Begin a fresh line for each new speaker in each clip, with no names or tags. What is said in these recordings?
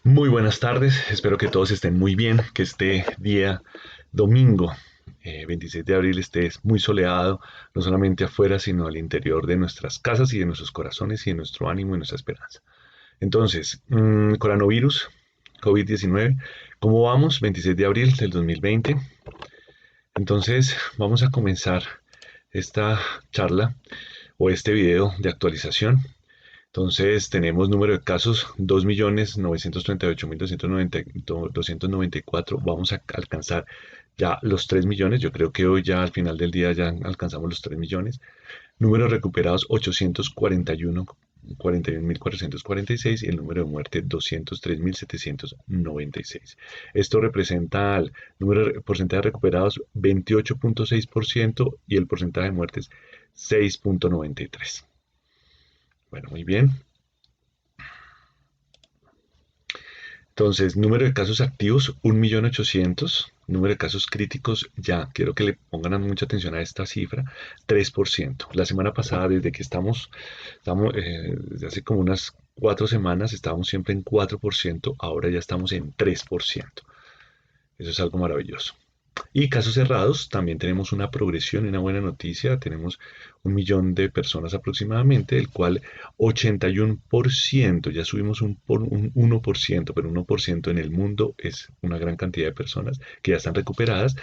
Muy buenas tardes, espero que todos estén muy bien, que este día domingo 26 de abril esté muy soleado, no solamente afuera, sino al interior de nuestras casas y de nuestros corazones y de nuestro ánimo y nuestra esperanza. Entonces, coronavirus, COVID-19, ¿cómo vamos? 26 de abril del 2020. Entonces, vamos a comenzar esta charla o este video de actualización. Entonces tenemos número de casos 2.938.294. Vamos a alcanzar ya los 3 millones. Yo creo que hoy ya al final del día ya alcanzamos los 3 millones. Números recuperados 841.446 y el número de muerte 203.796. Esto representa el número de porcentaje de recuperados 28.6% y el porcentaje de muertes 6.93. Bueno, muy bien. Entonces, número de casos activos, 1.800.000. Número de casos críticos, ya, quiero que le pongan mucha atención a esta cifra, 3%. La semana pasada, desde que desde hace como unas 4 semanas, estábamos siempre en 4%, ahora ya estamos en 3%. Eso es algo maravilloso. Y casos cerrados, también tenemos una progresión y una buena noticia. Tenemos 1 millón de personas aproximadamente, el cual 81%, ya subimos un 1%, pero 1% en el mundo es una gran cantidad de personas que ya están recuperadas,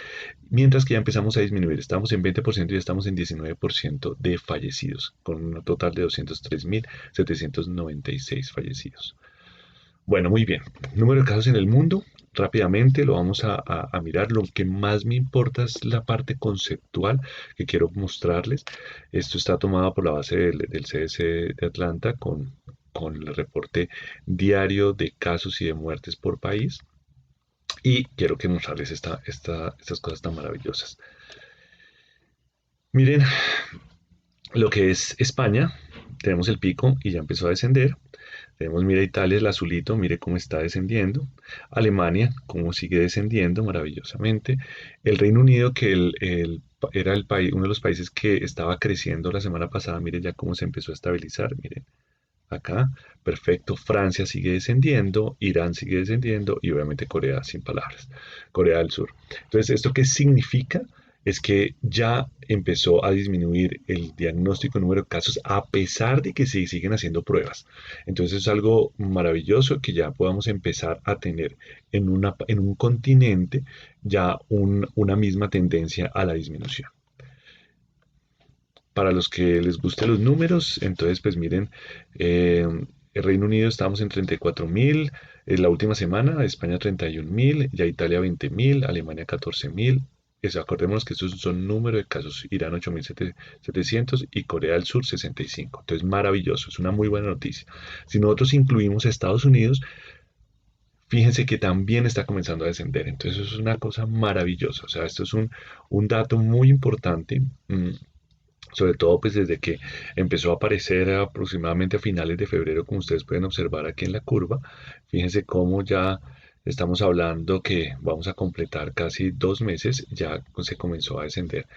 mientras que ya empezamos a disminuir. Estamos en 20% y ya estamos en 19% de fallecidos, con un total de 203.796 fallecidos. Bueno, muy bien. Número de casos en el mundo. Rápidamente lo vamos a mirar. Lo que más me importa es la parte conceptual que quiero mostrarles. Esto está tomado por la base del CDC de Atlanta con el reporte diario de casos y de muertes por país. Y quiero que mostrarles estas cosas tan maravillosas. Miren lo que es España. Tenemos el pico y ya empezó a descender. Tenemos, mira, Italia, el azulito, mire cómo está descendiendo. Alemania, cómo sigue descendiendo maravillosamente. El Reino Unido, que era el país, uno de los países que estaba creciendo la semana pasada, mire ya cómo se empezó a estabilizar, miren, acá, perfecto. Francia sigue descendiendo, Irán sigue descendiendo y obviamente Corea, sin palabras, Corea del Sur. Entonces, ¿esto qué significa? Es que ya empezó a disminuir el diagnóstico número de casos a pesar de que se siguen haciendo pruebas. Entonces es algo maravilloso que ya podamos empezar a tener en un continente ya una misma tendencia a la disminución. Para los que les gusten los números, entonces pues miren, eh, el Reino Unido estamos en 34.000, la última semana, España 31.000, ya Italia 20.000, Alemania 14.000. Acordémonos que estos son número de casos, Irán 8.700 y Corea del Sur 65. Entonces maravilloso, es una muy buena noticia. Si nosotros incluimos a Estados Unidos, fíjense que también está comenzando a descender. Entonces eso es una cosa maravillosa. O sea, esto es un dato muy importante. Sobre todo pues desde que empezó a aparecer aproximadamente a finales de febrero, como ustedes pueden observar aquí en la curva. Fíjense cómo ya estamos hablando que vamos a completar casi 2 meses, ya se comenzó a descender.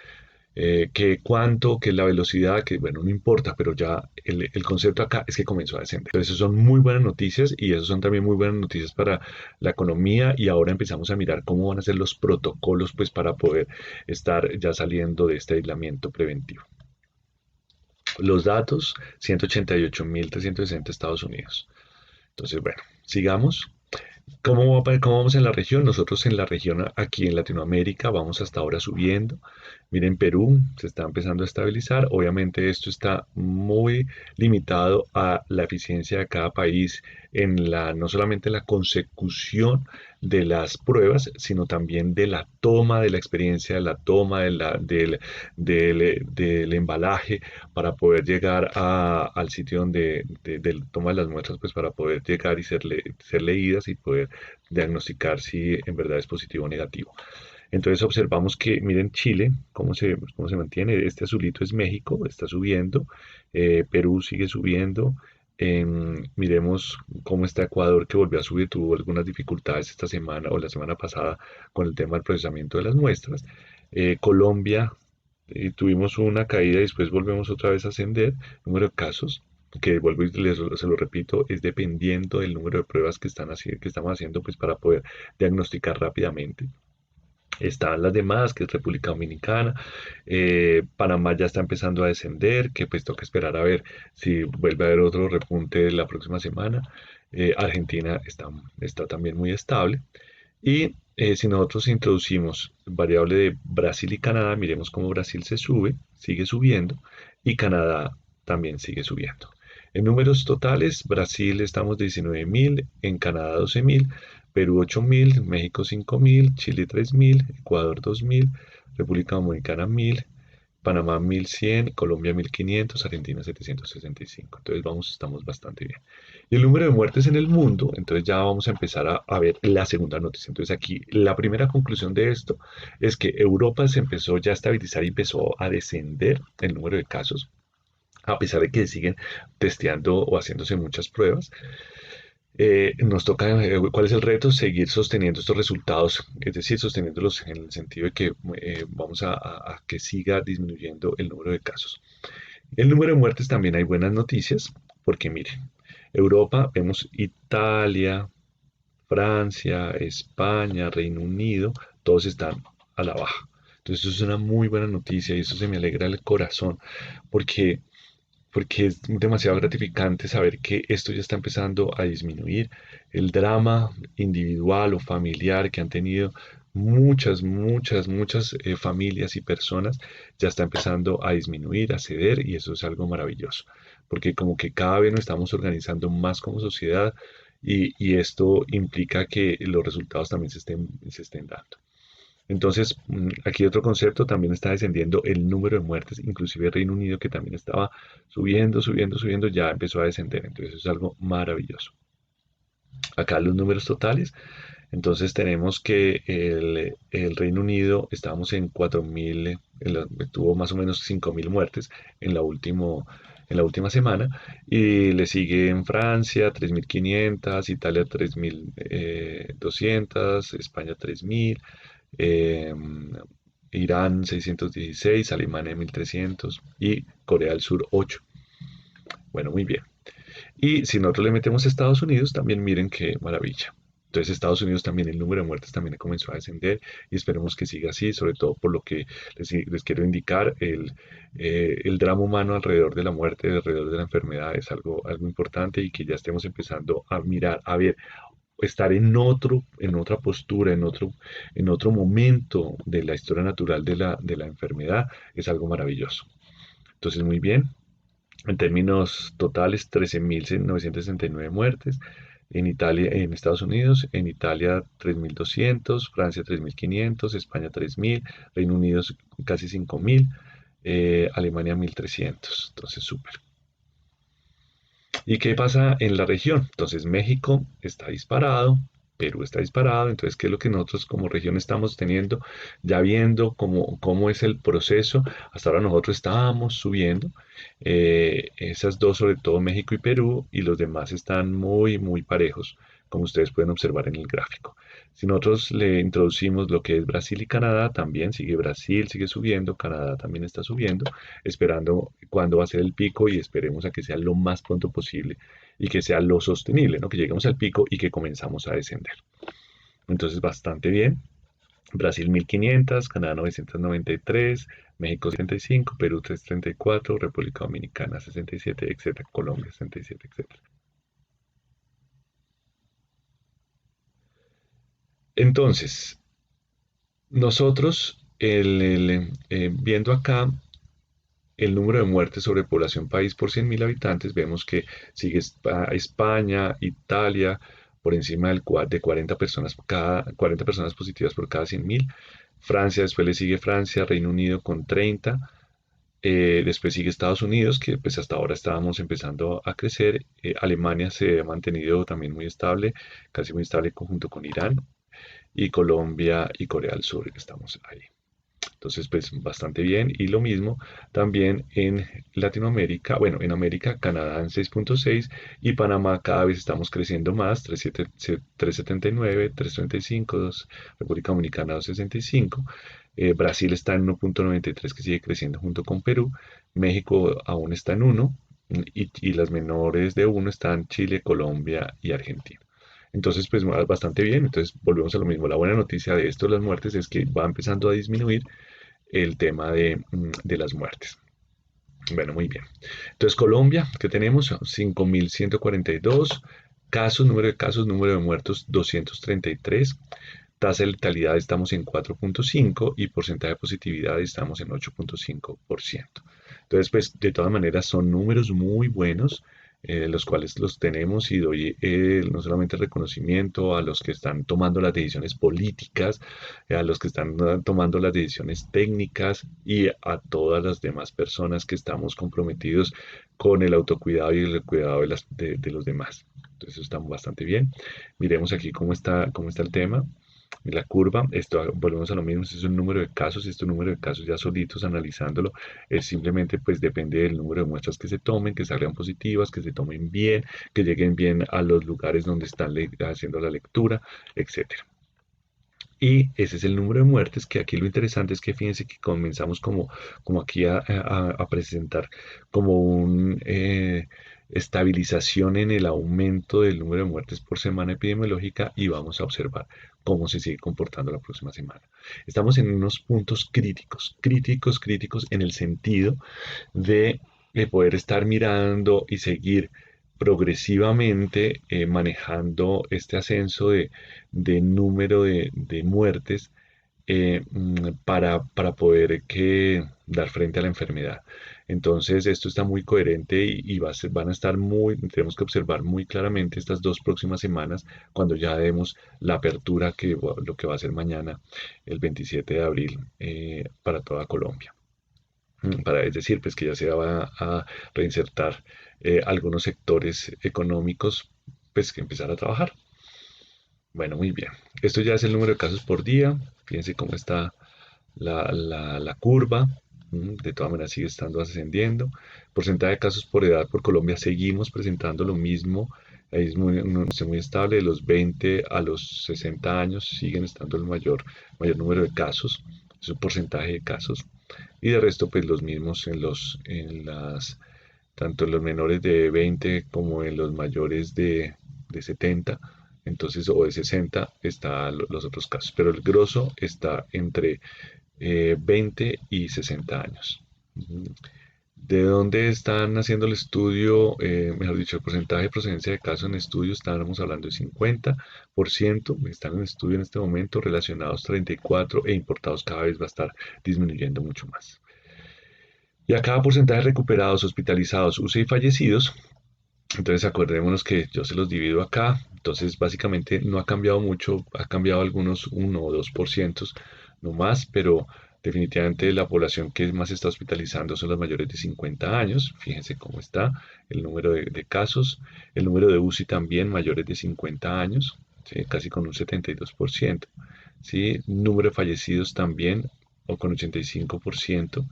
Que cuánto, que la velocidad, que bueno, no importa, pero ya el concepto acá es que comenzó a descender. Entonces, eso son muy buenas noticias y eso son también muy buenas noticias para la economía y ahora empezamos a mirar cómo van a ser los protocolos pues para poder estar ya saliendo de este aislamiento preventivo. Los datos, 188.360 Estados Unidos. Entonces, bueno, sigamos. ¿Cómo vamos en la región? Nosotros en la región, aquí en Latinoamérica, vamos hasta ahora subiendo. Miren, Perú se está empezando a estabilizar. Obviamente esto está muy limitado a la eficiencia de cada país no solamente la consecución de las pruebas, sino también de la toma de la experiencia, de la toma del embalaje para poder llegar al sitio del toma de las muestras, pues para poder llegar y ser leídas y poder diagnosticar si en verdad es positivo o negativo. Entonces observamos que, miren Chile, cómo se mantiene. Este azulito es México, está subiendo. Perú sigue subiendo. Miremos cómo está Ecuador, que volvió a subir, tuvo algunas dificultades esta semana o la semana pasada con el tema del procesamiento de las muestras. Colombia, tuvimos una caída y después volvemos otra vez a ascender, número de casos. que vuelvo y se lo repito, es dependiendo del número de pruebas que estamos haciendo, pues para poder diagnosticar rápidamente. Están las demás, que es República Dominicana. Panamá ya está empezando a descender, que pues toca esperar a ver si vuelve a haber otro repunte la próxima semana. Argentina está también muy estable. Y si nosotros introducimos variable de Brasil y Canadá, miremos cómo Brasil se sube, sigue subiendo, y Canadá también sigue subiendo. En números totales, Brasil estamos 19.000, en Canadá 12.000, Perú 8.000, México 5.000, Chile 3.000, Ecuador 2.000, República Dominicana 1.000, Panamá 1.100, Colombia 1.500, Argentina 765. Entonces estamos bastante bien. Y el número de muertes en el mundo, entonces ya vamos a empezar a ver la segunda noticia. Entonces aquí la primera conclusión de esto es que Europa se empezó ya a estabilizar y empezó a descender el número de casos, a pesar de que siguen testeando o haciéndose muchas pruebas. Nos toca, ¿cuál es el reto? Seguir sosteniendo estos resultados, es decir, sosteniéndolos en el sentido de que vamos a que siga disminuyendo el número de casos. El número de muertes también hay buenas noticias, porque miren, Europa, vemos Italia, Francia, España, Reino Unido, todos están a la baja. Entonces eso es una muy buena noticia y eso se me alegra el corazón, porque es demasiado gratificante saber que esto ya está empezando a disminuir. El drama individual o familiar que han tenido muchas familias y personas ya está empezando a disminuir, a ceder, y eso es algo maravilloso, porque como que cada vez nos estamos organizando más como sociedad, y esto implica que los resultados también se estén dando. Entonces, aquí otro concepto, también está descendiendo el número de muertes, inclusive Reino Unido, que también estaba subiendo, ya empezó a descender. Entonces, eso es algo maravilloso. Acá los números totales. Entonces, tenemos que el Reino Unido, estábamos en 4.000, tuvo más o menos 5.000 muertes en en la última semana, y le sigue en Francia 3.500, Italia 3.200, España 3.000, eh, Irán 616, Alemania 1.300 y Corea del Sur 8. Bueno, muy bien. Y si nosotros le metemos a Estados Unidos, también miren qué maravilla. Entonces Estados Unidos también, el número de muertes también comenzó a descender, y esperemos que siga así, sobre todo por lo que les quiero indicar, el drama humano alrededor de la muerte, alrededor de la enfermedad, es algo importante, y que ya estemos empezando a mirar, a ver, estar en otra postura, en otro momento de la historia natural de la enfermedad, es algo maravilloso. Entonces, muy bien. En términos totales, 13.969 muertes. En Italia, en Estados Unidos, en Italia 3.200, Francia 3.500, España 3.000, Reino Unido casi 5.000, Alemania 1.300. Entonces, súper. ¿Y qué pasa en la región? Entonces México está disparado, Perú está disparado. Entonces, ¿qué es lo que nosotros como región estamos teniendo? Ya viendo cómo es el proceso, hasta ahora nosotros estábamos subiendo, esas dos, sobre todo México y Perú, y los demás están muy parejos, como ustedes pueden observar en el gráfico. Si nosotros le introducimos lo que es Brasil y Canadá, también sigue Brasil, sigue subiendo, Canadá también está subiendo, esperando cuándo va a ser el pico, y esperemos a que sea lo más pronto posible y que sea lo sostenible, ¿no? Que lleguemos al pico y que comenzamos a descender. Entonces, bastante bien. Brasil 1.500, Canadá 993, México 75, Perú 334, República Dominicana 67, etcétera, Colombia 67, etcétera. Entonces, nosotros, viendo acá el número de muertes sobre población país por 100.000 habitantes, vemos que sigue España, Italia, por encima de 40 personas, 40 personas positivas por cada 100.000. Francia, después le sigue Francia, Reino Unido con 30. Después sigue Estados Unidos, que pues hasta ahora estábamos empezando a crecer. Alemania se ha mantenido también muy estable, casi muy estable junto con Irán. Y Colombia y Corea del Sur, que estamos ahí. Entonces, pues bastante bien. Y lo mismo también en Latinoamérica, bueno, en América, Canadá en 6.6, y Panamá cada vez estamos creciendo más, 379, 335, República Dominicana 265, Brasil está en 1.93, que sigue creciendo junto con Perú, México aún está en 1, y las menores de uno están Chile, Colombia y Argentina. Entonces, pues bastante bien. Entonces, volvemos a lo mismo. La buena noticia de esto de las muertes es que va empezando a disminuir el tema de las muertes. Bueno, muy bien. Entonces, Colombia, ¿qué tenemos? 5.142 casos, número de casos, número de muertos 233. Tasa de letalidad estamos en 4.5 y porcentaje de positividad estamos en 8.5%. Entonces, pues de todas maneras son números muy buenos, los cuales los tenemos y doy no solamente reconocimiento a los que están tomando las decisiones políticas, a los que están tomando las decisiones técnicas y a todas las demás personas que estamos comprometidos con el autocuidado y el cuidado de los demás. Entonces, estamos bastante bien. Miremos aquí cómo está el tema. La curva, esto volvemos a lo mismo, este es un número de casos, y este número de casos ya solitos analizándolo, es simplemente pues depende del número de muestras que se tomen, que salgan positivas, que se tomen bien, que lleguen bien a los lugares donde están haciendo la lectura, etcétera. Y ese es el número de muertes, que aquí lo interesante es que fíjense que comenzamos como aquí a presentar como un estabilización en el aumento del número de muertes por semana epidemiológica y vamos a observar cómo se sigue comportando la próxima semana. Estamos en unos puntos críticos, críticos, críticos en el sentido de poder estar mirando y seguir progresivamente manejando este ascenso de número de muertes para poder dar frente a la enfermedad. Entonces, esto está muy coherente y van a estar tenemos que observar muy claramente estas 2 próximas semanas cuando ya demos la apertura lo que va a ser mañana, el 27 de abril, para toda Colombia. Es decir, pues que ya se va a reinsertar algunos sectores económicos, pues que empezar a trabajar. Bueno, muy bien. Esto ya es el número de casos por día. Fíjense cómo está la curva. De todas maneras sigue estando ascendiendo. Porcentaje de casos por edad por Colombia seguimos presentando lo mismo. Ahí es muy estable. De los 20 a los 60 años siguen estando el mayor número de casos. Es un porcentaje de casos. Y de resto, pues los mismos tanto en los menores de 20 como en los mayores de 70, entonces, o de 60, están los otros casos. Pero el grosso está entre 20 y 60 años. ¿De dónde están haciendo el estudio? Mejor dicho, el porcentaje de procedencia de casos en estudio, estábamos hablando de 50%, están en estudio en este momento, relacionados 34% e importados cada vez va a estar disminuyendo mucho más. Y a cada porcentaje de recuperados, hospitalizados, UCI y fallecidos, entonces acordémonos que yo se los divido acá, entonces básicamente no ha cambiado mucho, ha cambiado algunos 1 o 2%, no más, pero definitivamente la población que más está hospitalizando son los mayores de 50 años, fíjense cómo está el número de casos, el número de UCI también mayores de 50 años, ¿sí? Casi con un 72%, ¿sí? Número de fallecidos también, o con 85%,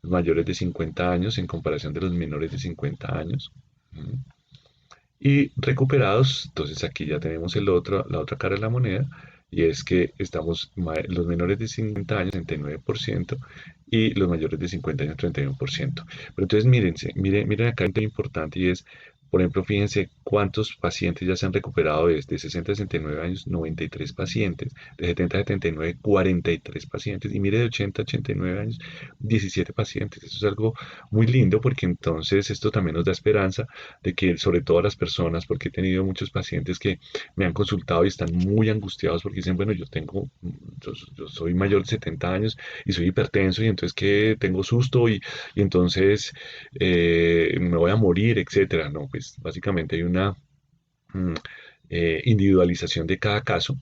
mayores de 50 años en comparación de los menores de 50 años. Y recuperados, entonces aquí ya tenemos la otra cara de la moneda, y es que los menores de 50 años, 69%, y los mayores de 50 años, 31%. Pero entonces miren acá un tema importante, y es, por ejemplo, fíjense cuántos pacientes ya se han recuperado de 60 a 69 años, 93 pacientes, de 70 a 79, 43 pacientes, y mire de 80 a 89 años, 17 pacientes. Eso es algo muy lindo porque entonces esto también nos da esperanza de que sobre todo a las personas, porque he tenido muchos pacientes que me han consultado y están muy angustiados porque dicen, bueno, yo soy mayor de 70 años y soy hipertenso y entonces que tengo susto y entonces me voy a morir, etcétera. No, pues básicamente hay una mm, individualización de cada caso.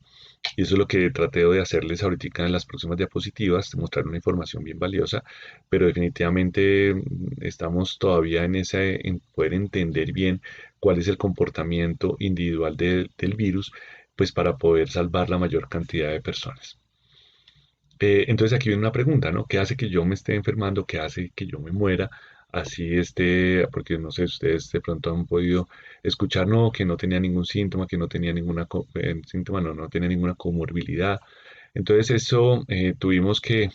Y eso es lo que traté de hacerles ahorita en las próximas diapositivas, mostrar una información bien valiosa, pero definitivamente estamos todavía en poder entender bien cuál es el comportamiento individual del virus, pues para poder salvar la mayor cantidad de personas. Entonces aquí viene una pregunta, ¿no? ¿Qué hace que yo me esté enfermando? ¿Qué hace que yo me muera? Así porque no sé, ustedes de pronto han podido escuchar, no, que no tenía ningún síntoma, que no tenía síntoma, no tenía ninguna comorbilidad. Entonces eso tuvimos que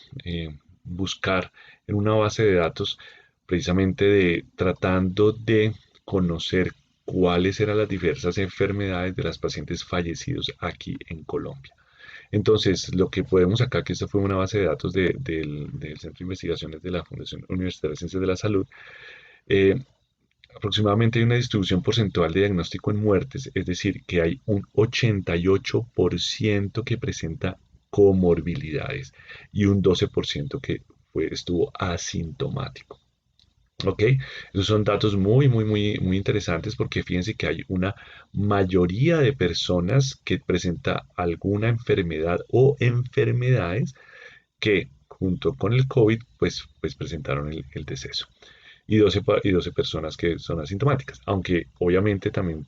buscar en una base de datos precisamente de tratando de conocer cuáles eran las diversas enfermedades de las pacientes fallecidos aquí en Colombia. Entonces, lo que podemos acá, que esta fue una base de datos del Centro de Investigaciones de la Fundación Universitaria de Ciencias de la Salud, eh, aproximadamente hay una distribución porcentual de diagnóstico en muertes, es decir, que hay un 88% que presenta comorbilidades y un 12% que estuvo asintomático. ¿Ok? Esos son datos muy interesantes porque fíjense que hay una mayoría de personas que presenta alguna enfermedad o enfermedades que junto con el COVID pues presentaron el deceso y 12 personas que son asintomáticas, aunque obviamente también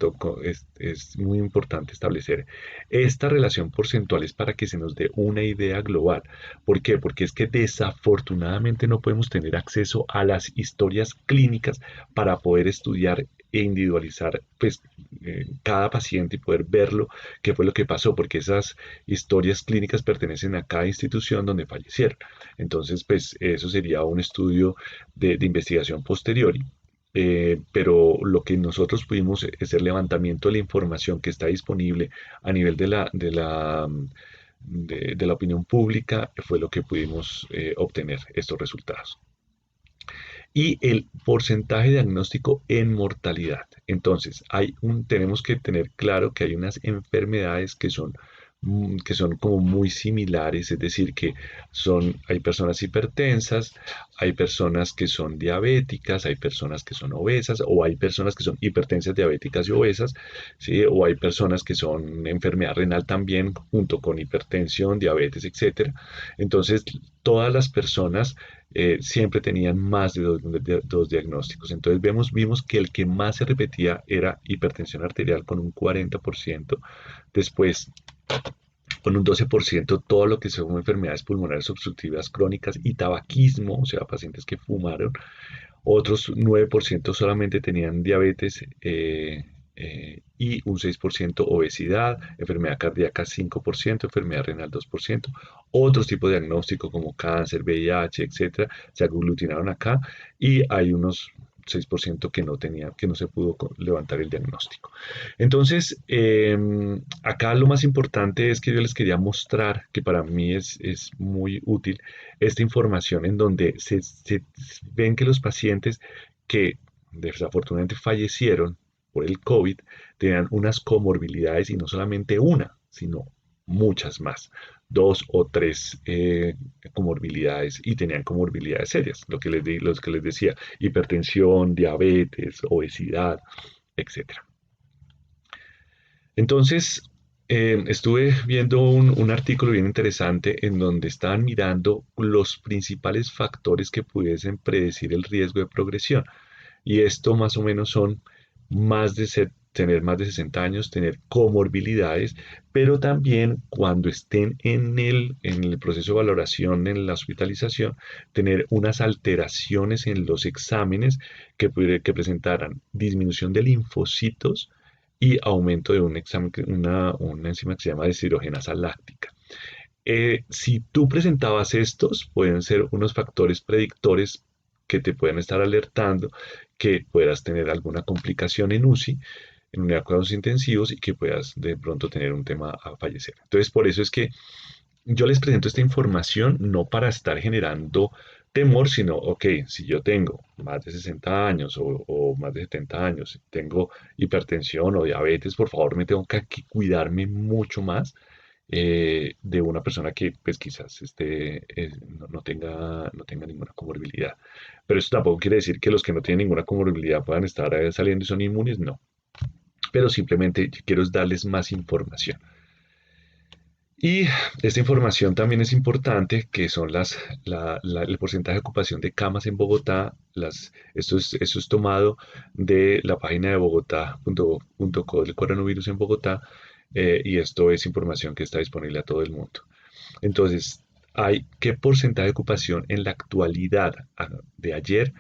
es muy importante establecer esta relación porcentual es para que se nos dé una idea global. ¿Por qué? Porque es que desafortunadamente no podemos tener acceso a las historias clínicas para poder estudiar e individualizar pues cada paciente y poder verlo qué fue lo que pasó, porque esas historias clínicas pertenecen a cada institución donde fallecieron. Entonces, pues eso sería un estudio de investigación posteriori. Pero lo que nosotros pudimos es el levantamiento de la información que está disponible a nivel de la opinión pública fue lo que pudimos obtener estos resultados. Y el porcentaje diagnóstico en mortalidad. Entonces, tenemos que tener claro que hay unas enfermedades que son como muy similares, es decir, hay personas hipertensas, hay personas que son diabéticas, hay personas que son obesas, o hay personas que son hipertensas, diabéticas y obesas, ¿sí? O hay personas que son enfermedad renal también, junto con hipertensión, diabetes, etcétera. Entonces, todas las personas siempre tenían más de dos diagnósticos. Entonces vimos que el que más se repetía era hipertensión arterial con un 40%, después con un 12% todo lo que son enfermedades pulmonares obstructivas crónicas y tabaquismo, o sea, pacientes que fumaron. Otros 9% solamente tenían diabetes y un 6% obesidad, enfermedad cardíaca 5%, enfermedad renal 2%. Otros tipos de diagnóstico como cáncer, VIH, etcétera, se aglutinaron acá y hay unos 6% que no tenía, que no se pudo levantar el diagnóstico. Entonces, acá lo más importante es que yo les quería mostrar, que para mí es muy útil, esta información en donde se ven que los pacientes que desafortunadamente fallecieron por el COVID tenían unas comorbilidades y no solamente una, sino muchas más, dos o tres comorbilidades y tenían comorbilidades serias, los que les decía, hipertensión, diabetes, obesidad, etcétera. Entonces, estuve viendo un artículo bien interesante en donde estaban mirando los principales factores que pudiesen predecir el riesgo de progresión. Y esto más o menos son tener más de 60 años, tener comorbilidades, pero también cuando estén en el proceso de valoración, en la hospitalización, tener unas alteraciones en los exámenes que presentaran disminución de linfocitos y aumento de un examen, una enzima que se llama deshidrogenasa láctica. Si tú presentabas estos, pueden ser unos factores predictores que te pueden estar alertando que puedas tener alguna complicación en UCI, en unidad de cuidados intensivos y que puedas de pronto tener un tema a fallecer. Entonces, por eso es que yo les presento esta información no para estar generando temor, sino, ok, si yo tengo más de 60 años o más de 70 años, tengo hipertensión o diabetes, por favor, me tengo que cuidarme mucho más de una persona que pues quizás no tenga ninguna comorbilidad. Pero eso tampoco quiere decir que los que no tienen ninguna comorbilidad puedan estar saliendo y son inmunes, no. Pero simplemente quiero darles más información. Y esta información también es importante, que son el porcentaje de ocupación de camas en Bogotá. Esto es tomado de la página de bogotá.co del coronavirus en Bogotá, y esto es información que está disponible a todo el mundo. Entonces, ¿qué porcentaje de ocupación en la actualidad de ayer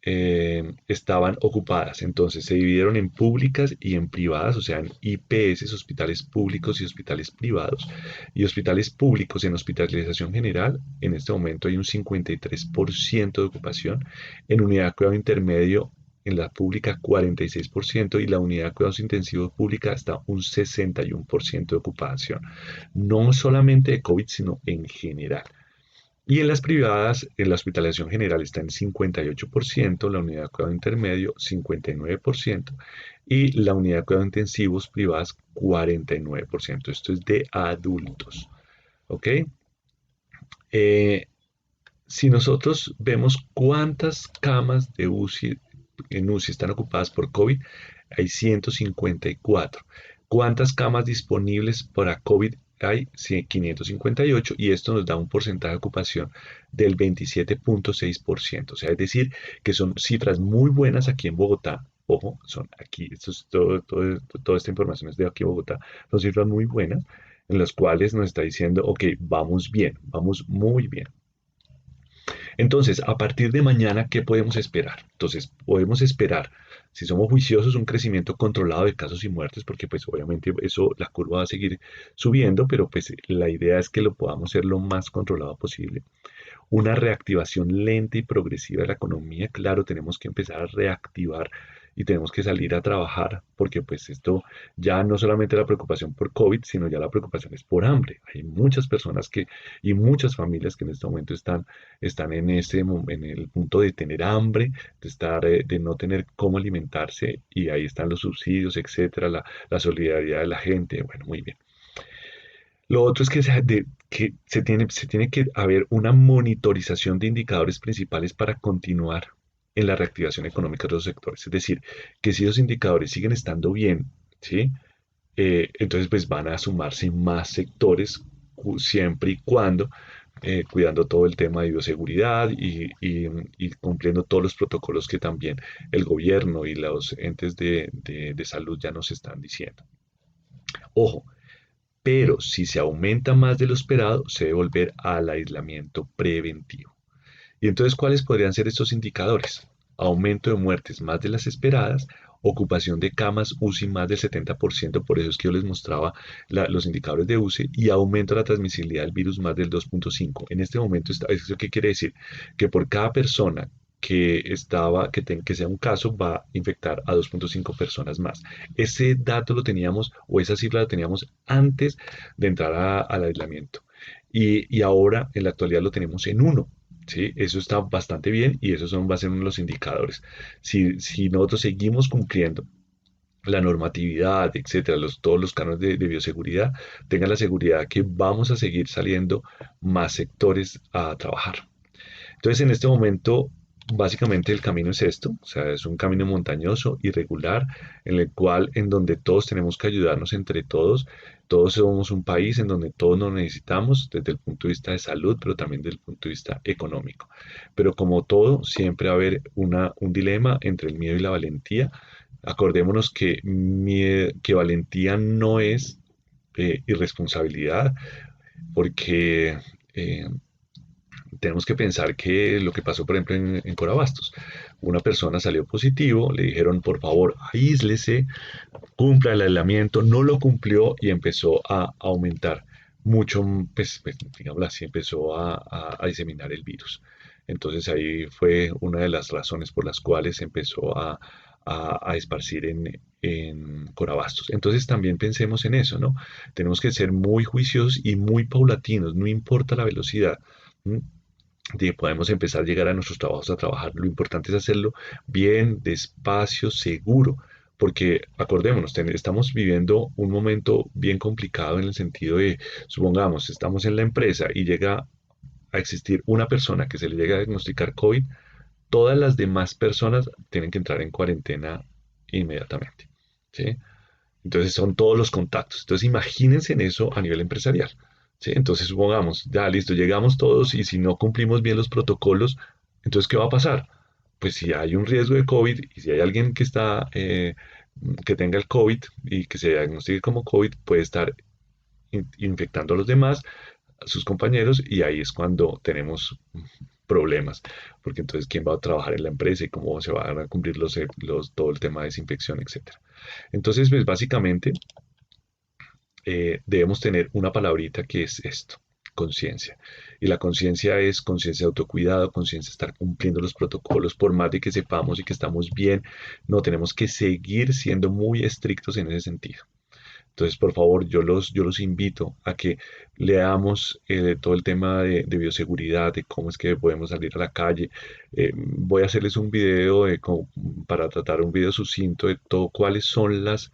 estaban ocupadas. Entonces se dividieron en públicas y en privadas, o sea, en IPS, hospitales públicos y hospitales privados. Y hospitales públicos en hospitalización general, en este momento hay un 53% de ocupación. En unidad de cuidado intermedio, en la pública 46% y la unidad de cuidados intensivos pública está un 61% de ocupación. No solamente de COVID, sino en general. Y en las privadas, en la hospitalización general está en 58%, la unidad de cuidado intermedio 59% y la unidad de cuidado intensivos privadas 49%. Esto es de adultos. ¿Ok? Eh, si nosotros vemos cuántas camas de UCI en UCI están ocupadas por COVID, hay 154. ¿Cuántas camas disponibles para COVID hay? 558 y esto nos da un porcentaje de ocupación del 27.6%. O sea, es decir, que son cifras muy buenas aquí en Bogotá. Ojo, son aquí, esto es toda esta información es de aquí en Bogotá. Son cifras muy buenas en las cuales nos está diciendo, ok, vamos bien, vamos muy bien. Entonces, a partir de mañana, ¿qué podemos esperar? Entonces, podemos esperar, si somos juiciosos, un crecimiento controlado de casos y muertes, porque pues obviamente eso, la curva va a seguir subiendo, pero pues la idea es que lo podamos hacer lo más controlado posible. Una reactivación lenta y progresiva de la economía, claro, tenemos que empezar a reactivar y tenemos que salir a trabajar, porque pues esto ya no solamente la preocupación por COVID, sino ya la preocupación es por hambre. Hay muchas personas que y muchas familias que en este momento están en el punto de tener hambre, de no tener cómo alimentarse y ahí están los subsidios, etcétera, la solidaridad de la gente. Bueno, muy bien. Lo otro es que se tiene que haber una monitorización de indicadores principales para continuar en la reactivación económica de los sectores. Es decir, que si esos indicadores siguen estando bien, ¿sí? Entonces pues van a sumarse más sectores siempre y cuando cuidando todo el tema de bioseguridad y cumpliendo todos los protocolos que también el gobierno y los entes de salud ya nos están diciendo. Ojo, pero si se aumenta más de lo esperado, se debe volver al aislamiento preventivo. Y entonces, ¿cuáles podrían ser estos indicadores? Aumento de muertes más de las esperadas, ocupación de camas UCI más del 70%, por eso es que yo les mostraba los indicadores de UCI, y aumento de la transmisibilidad del virus más del 2.5. En este momento, ¿eso qué quiere decir? Que por cada persona que sea un caso, va a infectar a 2.5 personas más. Ese dato lo teníamos, o esa cifra la teníamos antes de entrar al aislamiento. Y ahora, en la actualidad, lo tenemos en uno. ¿Sí? Eso está bastante bien y esos va a ser uno de los indicadores. Si nosotros seguimos cumpliendo la normatividad, etcétera, todos los cánones de bioseguridad, tengan la seguridad que vamos a seguir saliendo más sectores a trabajar. Entonces, en este momento, básicamente el camino es esto, o sea, es un camino montañoso, irregular, en el cual, en donde todos tenemos que ayudarnos entre todos, todos somos un país en donde todos nos necesitamos desde el punto de vista de salud, pero también desde el punto de vista económico. Pero como todo, siempre va a haber un dilema entre el miedo y la valentía. Acordémonos que valentía no es irresponsabilidad, porque eh, tenemos que pensar que lo que pasó, por ejemplo, en Corabastos, una persona salió positivo, le dijeron, por favor, aíslese, cumpla el aislamiento, no lo cumplió y empezó a aumentar mucho, pues digámoslo así, empezó a diseminar el virus. Entonces ahí fue una de las razones por las cuales empezó a esparcir en Corabastos. Entonces también pensemos en eso, ¿no? Tenemos que ser muy juiciosos y muy paulatinos, no importa la velocidad. ¿M? Podemos empezar a llegar a nuestros trabajos a trabajar. Lo importante es hacerlo bien, despacio, seguro, porque acordémonos, estamos viviendo un momento bien complicado en el sentido de, supongamos, estamos en la empresa y llega a existir una persona que se le llega a diagnosticar COVID, todas las demás personas tienen que entrar en cuarentena inmediatamente, ¿sí? Entonces son todos los contactos. Entonces imagínense en eso a nivel empresarial. ¿Sí? Entonces supongamos, ya listo, llegamos todos y si no cumplimos bien los protocolos, entonces ¿qué va a pasar? Pues si hay un riesgo de COVID y si hay alguien que tenga el COVID y que se diagnostique como COVID, puede estar infectando a los demás, a sus compañeros, y ahí es cuando tenemos problemas, porque entonces quién va a trabajar en la empresa y cómo se van a cumplir todo el tema de desinfección, etcétera. Entonces, pues básicamente debemos tener una palabrita que es esto, conciencia. Y la conciencia es conciencia de autocuidado, conciencia de estar cumpliendo los protocolos, por más de que sepamos y que estamos bien, no tenemos que seguir siendo muy estrictos en ese sentido. Entonces, por favor, yo los invito a que leamos todo el tema de bioseguridad, de cómo es que podemos salir a la calle. Voy a hacerles un video para tratar un video sucinto de todo cuáles son las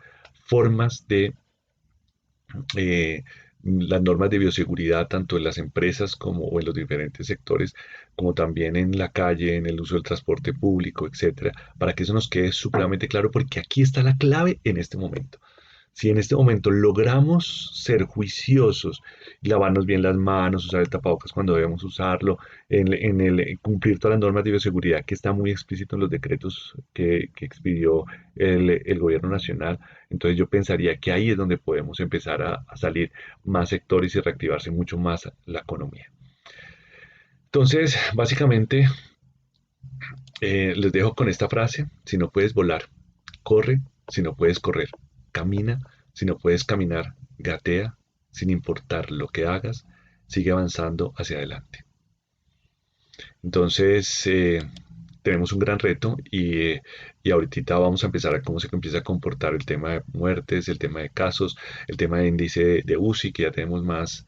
formas de las normas de bioseguridad, tanto en las empresas como o en los diferentes sectores, como también en la calle, en el uso del transporte público, etcétera, para que eso nos quede supremamente claro, porque aquí está la clave en este momento. Si en este momento logramos ser juiciosos y lavarnos bien las manos, usar el tapabocas cuando debemos usarlo, en cumplir todas las normas de bioseguridad que está muy explícito en los decretos que expidió el gobierno nacional, entonces yo pensaría que ahí es donde podemos empezar a salir más sectores y reactivarse mucho más la economía. Entonces, básicamente, les dejo con esta frase: si no puedes volar, corre; si no puedes correr, camina; si no puedes caminar, gatea; sin importar lo que hagas, sigue avanzando hacia adelante. Entonces, tenemos un gran reto y ahorita vamos a empezar a cómo se empieza a comportar el tema de muertes, el tema de casos, el tema de índice de UCI, que ya tenemos más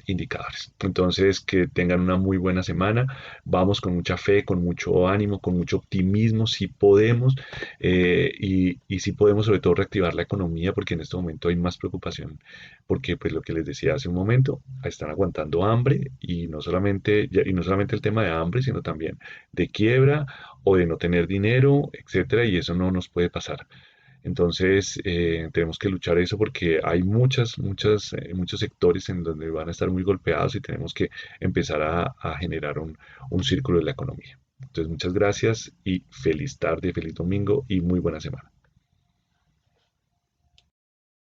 indicadores. Entonces, que tengan una muy buena semana. Vamos con mucha fe, con mucho ánimo, con mucho optimismo, si podemos, y si podemos sobre todo reactivar la economía, porque en este momento hay más preocupación, porque pues lo que les decía hace un momento, están aguantando hambre y no solamente el tema de hambre, sino también de quiebra o de no tener dinero, etcétera, y eso no nos puede pasar. Entonces, tenemos que luchar eso porque hay muchos sectores en donde van a estar muy golpeados y tenemos que empezar a generar un círculo de la economía. Entonces, muchas gracias y feliz tarde, feliz domingo y muy buena semana.